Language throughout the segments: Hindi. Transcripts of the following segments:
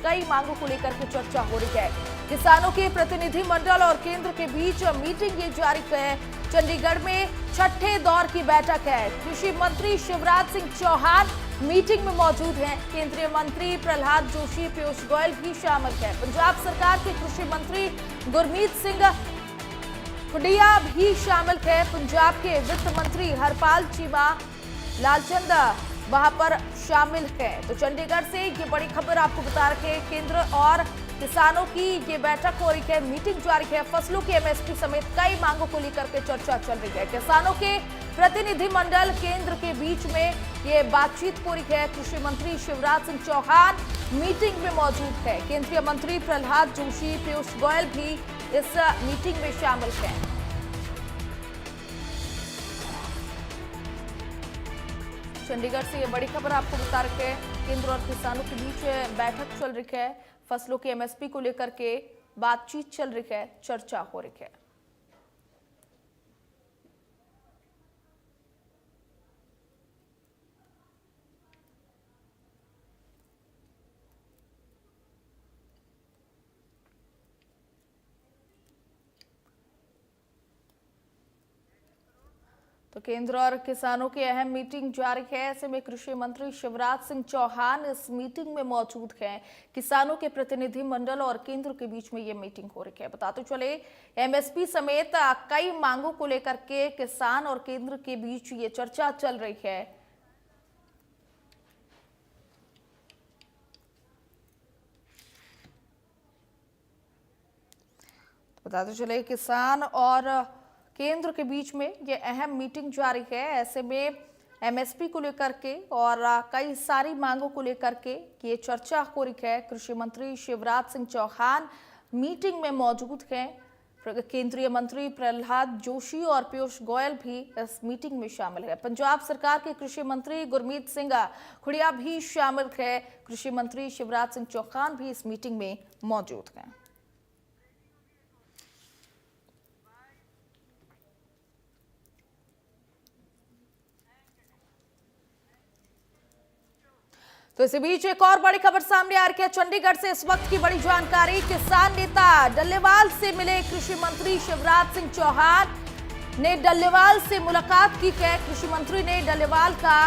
कई मांगों को लेकर के चर्चा हो रही है। किसानों के प्रतिनिधि मंडल और केंद्र के बीच मीटिंग ये जारी है। चंडीगढ़ में छठे दौर की बैठक है। कृषि मंत्री शिवराज सिंह चौहान मीटिंग में मौजूद हैं। केंद्रीय मंत्री प्रहलाद जोशी, पीयूष गोयल भी शामिल हैं। पंजाब सरकार के कृषि मंत्री गुरमीत सिंह खुडिया भी शामिल है। पंजाब के वित्त मंत्री हरपाल चीमा लालचंद वहां पर शामिल है। तो चंडीगढ़ से ये बड़ी खबर आपको बता रहे हैं। केंद्र और किसानों की ये बैठक हो रही है, मीटिंग जारी है। फसलों की एमएसपी समेत कई मांगों को लेकर के चर्चा चल रही है। किसानों के प्रतिनिधि मंडल केंद्र के बीच में ये बातचीत हो रही है। कृषि मंत्री शिवराज सिंह चौहान मीटिंग में मौजूद है। केंद्रीय मंत्री प्रहलाद जोशी, पीयूष गोयल भी इस मीटिंग में शामिल हैं। चंडीगढ़ से ये बड़ी खबर आपको बता रखे हैं। केंद्र और किसानों के बीच बैठक चल रही है। फसलों की एमएसपी को लेकर के बातचीत चल रही है, चर्चा हो रही है। तो केंद्र और किसानों की अहम मीटिंग जारी है। ऐसे में कृषि मंत्री शिवराज सिंह चौहान इस मीटिंग में मौजूद हैं। किसानों के प्रतिनिधि मंडल और केंद्र के बीच में ये मीटिंग हो रही है। बताते चले, एमएसपी समेत कई मांगों को लेकर के किसान और केंद्र के बीच ये चर्चा चल रही है। बताते चले, किसान और केंद्र के बीच में ये अहम मीटिंग जारी है। ऐसे में एमएसपी को लेकर के और कई सारी मांगों को लेकर के ये चर्चा हो रही है। कृषि मंत्री शिवराज सिंह चौहान मीटिंग में मौजूद हैं। केंद्रीय मंत्री प्रहलाद जोशी और पीयूष गोयल भी इस मीटिंग में शामिल है। पंजाब सरकार के कृषि मंत्री गुरमीत सिंह खुडिया भी शामिल है। कृषि मंत्री शिवराज सिंह चौहान भी इस मीटिंग में मौजूद हैं। तो इसी बीच एक और बड़ी खबर सामने आ रही है। चंडीगढ़ से इस वक्त की बड़ी जानकारी। किसान नेता डल्लेवाल से मिले कृषि मंत्री शिवराज सिंह चौहान ने डल्लेवाल से मुलाकात की है। कृषि मंत्री ने डल्लेवाल का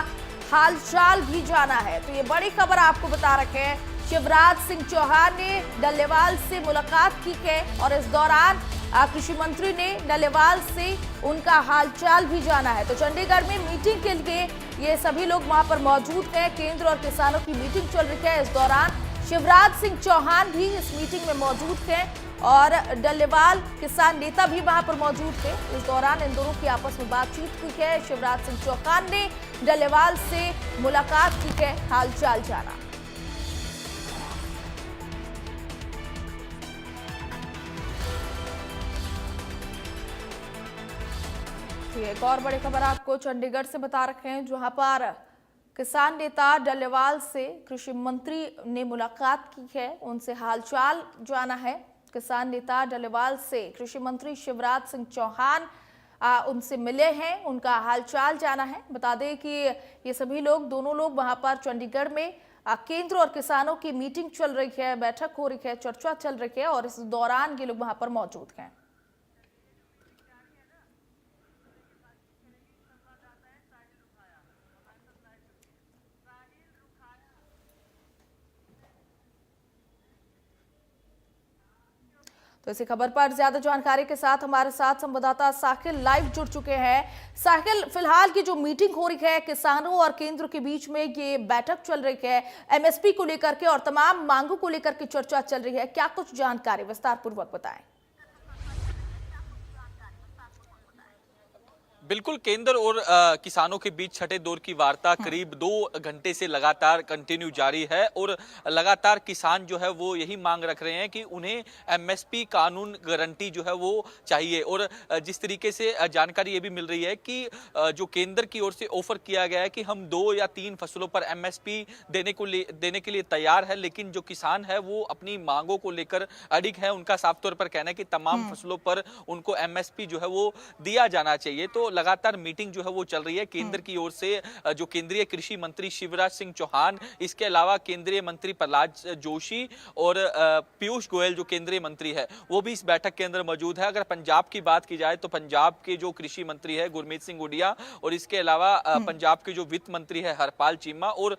हालचाल भी जाना है। तो ये बड़ी खबर आपको बता रखे हैं। शिवराज सिंह चौहान ने डल्लेवाल से मुलाकात की है और इस दौरान कृषि मंत्री ने डल्लेवाल से उनका हालचाल भी जाना है। तो चंडीगढ़ में मीटिंग के लिए ये सभी लोग वहां पर मौजूद हैं। केंद्र और किसानों की मीटिंग चल रही है। इस दौरान शिवराज सिंह चौहान भी इस मीटिंग में मौजूद हैं और डल्लेवाल किसान नेता भी वहां पर मौजूद थे। इस दौरान इन दोनों की आपस में बातचीत हुई है। शिवराज सिंह चौहान ने डल्लेवाल से मुलाकात की है, हालचाल जाना। एक और बड़ी खबर आपको चंडीगढ़ से बता रखे हैं, जहां पर किसान नेता डल्लेवाल से कृषि मंत्री ने मुलाकात की है, उनसे हालचाल जाना है। किसान नेता डल्लेवाल से कृषि मंत्री शिवराज सिंह चौहान उनसे मिले हैं, उनका हालचाल जाना है। बता दें कि ये सभी लोग, दोनों लोग वहां पर चंडीगढ़ में केंद्र और किसानों की मीटिंग चल रही है, बैठक हो रही है, चर्चा चल रही है और इस दौरान ये लोग वहां पर मौजूद हैं। तो इसी खबर पर ज्यादा जानकारी के साथ हमारे साथ संवाददाता साहिल लाइव जुड़ चुके हैं। साहिल, फिलहाल की जो मीटिंग हो रही है किसानों और केंद्र के बीच में, ये बैठक चल रही है एमएसपी को लेकर के और तमाम मांगों को लेकर के चर्चा चल रही है, क्या कुछ जानकारी विस्तार पूर्वक बताएं। बिल्कुल, केंद्र और किसानों के बीच छठे दौर की वार्ता करीब 2 घंटे से लगातार कंटिन्यू जारी है और लगातार किसान जो है वो यही मांग रख रहे हैं कि उन्हें एमएसपी कानून गारंटी जो है वो चाहिए। और जिस तरीके से जानकारी ये भी मिल रही है कि जो केंद्र की ओर से ऑफर किया गया है कि हम 2 या 3 फसलों पर एमएसपी देने के लिए तैयार है, लेकिन जो किसान है वो अपनी मांगों को लेकर अडिग है। उनका साफ तौर पर कहना है कि तमाम फसलों पर उनको एमएसपी जो है वो दिया जाना चाहिए। तो लगातार मीटिंग जो है वो चल रही है केंद्र की ओर से। जो केंद्रीय कृषि मंत्री शिवराज सिंह चौहान, इसके अलावा केंद्रीय मंत्री प्रहलाद जोशी और पीयूष गोयल जो केंद्रीय मंत्री है वो भी इस बैठक के अंदर मौजूद है। अगर पंजाब की बात की जाए तो पंजाब के जो कृषि मंत्री है गुरमीत सिंह हुड्डा, और इसके अलावा पंजाब के जो वित्त मंत्री है हरपाल चीमा, और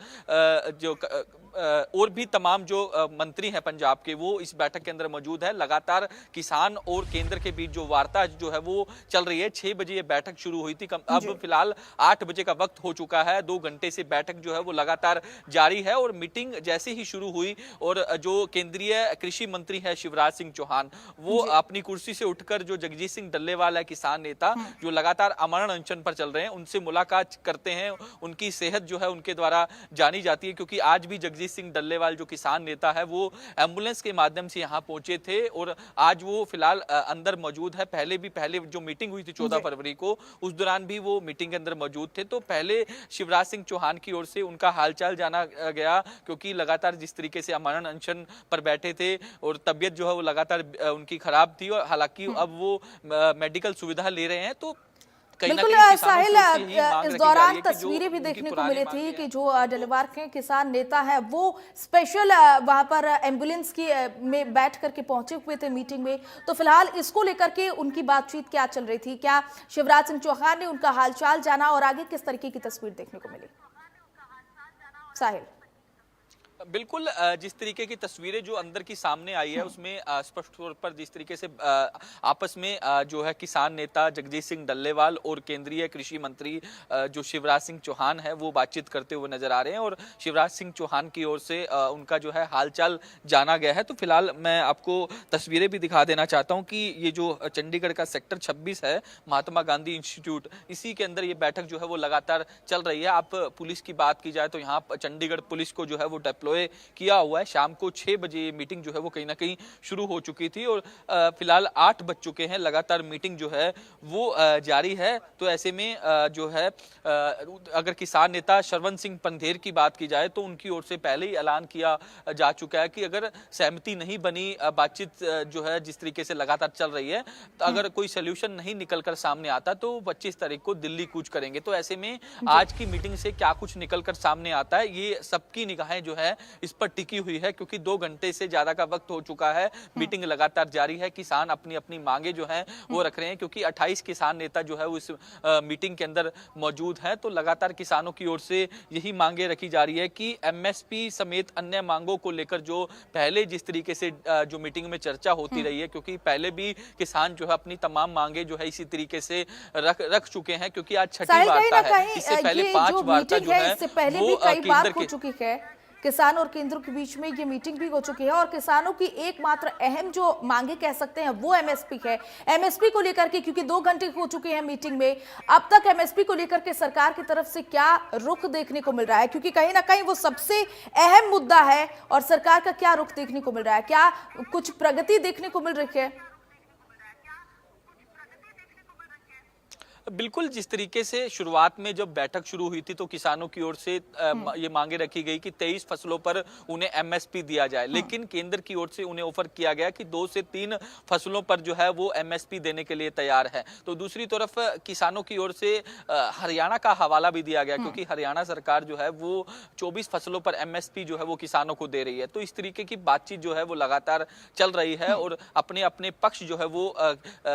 और भी तमाम जो मंत्री हैं पंजाब के वो इस बैठक के अंदर मौजूद है। लगातार किसान और केंद्र के बीच जो वार्ता जो है वो चल रही है। 6 बजे ये बैठक शुरू हुई थी, अब फिलहाल 8 बजे का वक्त हो चुका है। 2 घंटे से बैठक जो है वो लगातार जारी है, और मीटिंग जैसे ही शुरू हुई और जो केंद्रीय कृषि मंत्री है शिवराज सिंह चौहान वो अपनी कुर्सी से उठकर जो जगजीत सिंह डल्लेवाल है किसान नेता जो लगातार अमरण अनशन पर चल रहे हैं उनसे मुलाकात करते हैं। उनकी सेहत जो है उनके द्वारा जानी जाती है, क्योंकि आज भी जगजीत सिंह डल्लेवाल जो किसान नेता है वो एम्बुलेंस के माध्यम से यहां पहुंचे थे और आज वो फिलहाल अंदर मौजूद है। पहले जो मीटिंग हुई थी 14 फरवरी को, उस दौरान भी वो मीटिंग के अंदर मौजूद थे। तो पहले शिवराज सिंह चौहान की ओर से उनका हालचाल जाना गया, क्योंकि लगातार जिस तरीके से अमरण अनशन पर बैठे थे और तबियत जो है वो लगातार उनकी खराब थी, और हालांकि अब वो मेडिकल सुविधा ले रहे हैं। तो बिल्कुल साहिल, इस दौरान तस्वीरें भी देखने को मिली थी कि जो डल्लेवाल के किसान नेता है वो स्पेशल वहां पर एम्बुलेंस की में बैठ करके पहुंचे हुए थे मीटिंग में। तो फिलहाल इसको लेकर के उनकी बातचीत क्या चल रही थी? क्या शिवराज सिंह चौहान ने उनका हालचाल जाना और आगे किस तरीके की तस्वीर देखने को मिली? साहिल, बिल्कुल, जिस तरीके की तस्वीरें जो अंदर की सामने आई है उसमें स्पष्ट तौर पर जिस तरीके से आपस में जो है किसान नेता जगजीत सिंह डल्लेवाल और केंद्रीय कृषि मंत्री जो शिवराज सिंह चौहान है वो बातचीत करते हुए नजर आ रहे हैं, और शिवराज सिंह चौहान की ओर से उनका जो है हालचाल जाना गया है। तो फिलहाल मैं आपको तस्वीरें भी दिखा देना चाहता हूँ कि ये जो चंडीगढ़ का सेक्टर 26 है महात्मा गांधी इंस्टीट्यूट, इसी के अंदर ये बैठक जो है वो लगातार चल रही है। आप पुलिस की बात की जाए तो यहाँ चंडीगढ़ पुलिस को जो है वो डिप्लॉय किया हुआ है। शाम को 6 बजे ये मीटिंग जो है वो कहीं ना कहीं शुरू हो चुकी थी, और फिलहाल 8 बज चुके हैं। लगातार मीटिंग जो है वो जारी है। तो ऐसे में जो है अगर किसान नेता शरवण सिंह पंधेर की बात की जाए तो उनकी ओर से पहले ही ऐलान किया जा चुका है कि अगर सहमति नहीं बनी, बातचीत जो है जिस तरीके से लगातार चल रही है, तो अगर कोई सोल्यूशन नहीं निकलकर सामने आता तो 25 तारीख को दिल्ली कूच करेंगे। तो ऐसे में आज की मीटिंग से क्या कुछ निकलकर सामने आता है, ये सबकी निगाहें जो है इस पर टिकी हुई है, क्योंकि 2 घंटे से ज्यादा का वक्त हो चुका है। मीटिंग लगातार जारी है। किसान अपनी अपनी मांगे जो हैं वो रख रहे हैं, क्योंकि 28 किसान नेता जो है वो इस मीटिंग के अंदर मौजूद हैं। तो लगातार किसानों की ओर से यही मांगे रखी जा रही है कि एमएसपी समेत अन्य मांगों को लेकर जो पहले जिस तरीके से जो मीटिंग में चर्चा होती रही है, क्योंकि पहले भी किसान जो है अपनी तमाम मांगे जो है इसी तरीके से रख चुके हैं, क्योंकि आज छठी वार्ता है। इससे पहले 5 वार्ता जो है वो केंद्र के चुकी है। किसान और केंद्र के बीच में ये मीटिंग भी हो चुकी है, और किसानों की एकमात्र अहम जो मांगे कह सकते हैं वो एमएसपी है। एमएसपी को लेकर के क्योंकि 2 घंटे हो चुके हैं मीटिंग में, अब तक एमएसपी को लेकर के सरकार की तरफ से क्या रुख देखने को मिल रहा है? क्योंकि कहीं ना कहीं वो सबसे अहम मुद्दा है, और सरकार का क्या रुख देखने को मिल रहा है? क्या कुछ प्रगति देखने को मिल रही है? बिल्कुल, जिस तरीके से शुरुआत में जब बैठक शुरू हुई थी तो किसानों की ओर से ये मांगे रखी गई कि 23 फसलों पर उन्हें एमएसपी दिया जाए, लेकिन केंद्र की ओर से उन्हें ऑफर किया गया कि 2 से 3 फसलों पर जो है वो एमएसपी देने के लिए तैयार है। तो दूसरी तरफ किसानों की ओर से हरियाणा का हवाला भी दिया गया, क्योंकि हरियाणा सरकार जो है वो 24 फसलों पर एमएसपी जो है वो किसानों को दे रही है। तो इस तरीके की बातचीत जो है वो लगातार चल रही है, और अपने अपने पक्ष जो है वो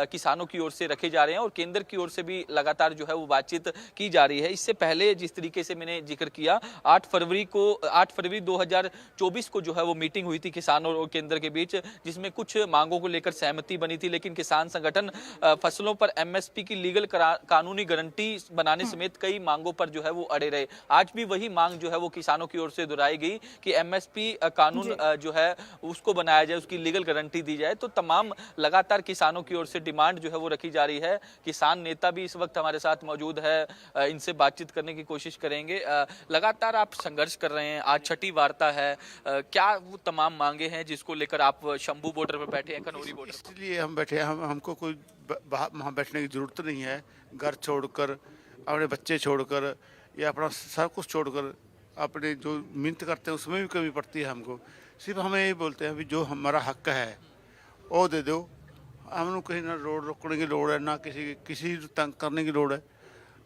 किसानों की ओर से रखे जा रहे हैं, और केंद्र की ओर से भी लगातार जो है वो बातचीत की जा रही है। इससे पहले जिस तरीके से मैंने जिक्र किया 8 फरवरी 2024 को जो है वो मीटिंग हुई थी किसान और केंद्र के बीच, जिसमें कुछ मांगों को लेकर सहमति बनी थी, लेकिन किसान संगठन फसलों पर एमएसपी की लीगल कानूनी गारंटी बनाने समेत कई मांगों पर जो है वो अड़े रहे। आज भी वही मांग जो है वो किसानों की ओर से दोहराई गई कि एमएसपी कानून जो है उसको बनाया जाए, उसकी लीगल गारंटी दी जाए। तो तमाम लगातार किसानों की ओर से डिमांड जो है वो रखी जा रही है। किसान नेता भी इस वक्त हमारे साथ मौजूद है, इनसे बातचीत करने की कोशिश करेंगे। लगातार आप संघर्ष कर रहे हैं, आज छठी वार्ता है, क्या वो तमाम मांगे हैं जिसको लेकर आप शंभू बॉर्डर पर बैठे हैं, कनौरी बॉर्डर? इसलिए हम बैठे हैं। हमको कोई वहाँ बैठने की जरूरत नहीं है। घर छोड़कर, अपने बच्चे छोड़कर या अपना सब कुछ छोड़कर अपने जो मिन्नत करते हैं उसमें भी कमी पड़ती है हमको। सिर्फ हमें यही बोलते हैं, अभी जो हमारा हक है वो दे दो। हमको कहीं ना रोड रोकने की लोड़ है, ना किसी तंग करने की लोड़ है।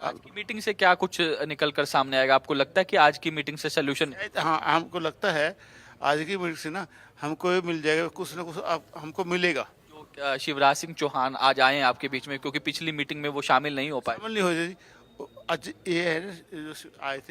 आज की मीटिंग से क्या कुछ निकल कर सामने आएगा? आपको लगता है कि आज की मीटिंग से सोल्यूशन? हाँ, हमको लगता है आज की मीटिंग से ना हमको ये मिल जाएगा, कुछ ना कुछ हमको मिलेगा। जो शिवराज सिंह चौहान आज आए हैं आपके बीच में, क्योंकि पिछली मीटिंग में वो शामिल नहीं हो पाए। शामिल नहीं हो जाए। आज ये है ना, जो आए थे